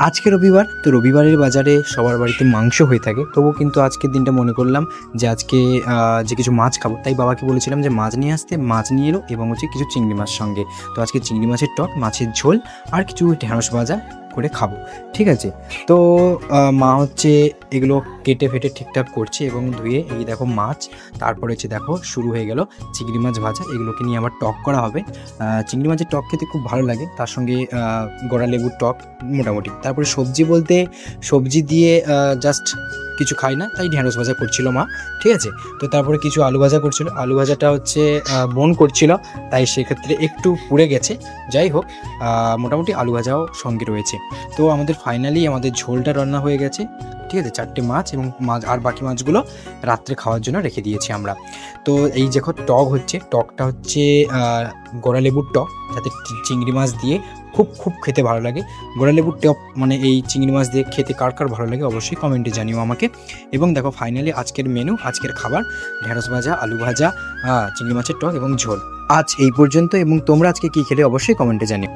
আজকে রবিবার, তো রবিবারের বাজারে সবার বাড়িতে মাংস হয়ে থাকে। তবুও কিন্তু আজকের দিনটা মনে করলাম যে আজকে যে কিছু মাছ খাবো, তাই বাবাকে বলেছিলাম যে মাছ নিয়ে আসতে। মাছ নিয়ে এলো এবং হচ্ছে কিছু চিংড়ি মাছ সঙ্গে। তো আজকে চিংড়ি মাছের টক, মাছের ঝোল আর কিছু ঢেঁড়স ভাজা করে খাবো, ঠিক আছে। তো মা হচ্ছে এগুলো কেটে ফেটে ঠিকঠাক করছে এবং ধুয়ে এই দেখো মাছ, তারপরে হচ্ছে দেখো শুরু হয়ে গেল চিংড়ি মাছ ভাজা। এগুলোকে নিয়ে আবার টক করা হবে। চিংড়ি মাছের টক খেতে খুব ভালো লাগে, তার সঙ্গে গড়া লেবুর টক মোটামুটি। তারপরে সবজি বলতে সবজি দিয়ে জাস্ট কিছু খাই না, তাই ঢেঁড়স ভাজা করছিল মা, ঠিক আছে। তো তারপরে কিছু আলু ভাজা করছিল, আলু ভাজাটা হচ্ছে বোন করছিল, তাই সেক্ষেত্রে একটু পুড়ে গেছে। যাই হোক, মোটামুটি আলু ভাজাও সঙ্গে রয়েছে। তো আমাদের ফাইনালি আমাদের ঝোলটা রান্না হয়ে গেছে, ঠিক আছে। 4টে মাছ এবং মাছ, আর বাকি মাছগুলো রাত্রে খাওয়ার জন্য রেখে দিয়েছি আমরা। তো এই দেখো টক হচ্ছে, টকটা হচ্ছে গড়া লেবুর টক, যাতে চিংড়ি মাছ দিয়ে খুব খুব খেতে ভালো লাগে। গড়া লেবুর টক মানে এই চিংড়ি মাছ দিয়ে খেতে কার কার ভালো লাগে অবশ্যই কমেন্টে জানিও আমাকে। এবং দেখো ফাইনালি আজকের মেনু, আজকের খাবার ঢেঁড়স ভাজা, আলু ভাজা, চিংড়ি মাছের টক এবং ঝোল। আজ এই পর্যন্ত, এবং তোমরা আজকে কী খেলে অবশ্যই কমেন্টে জানিও।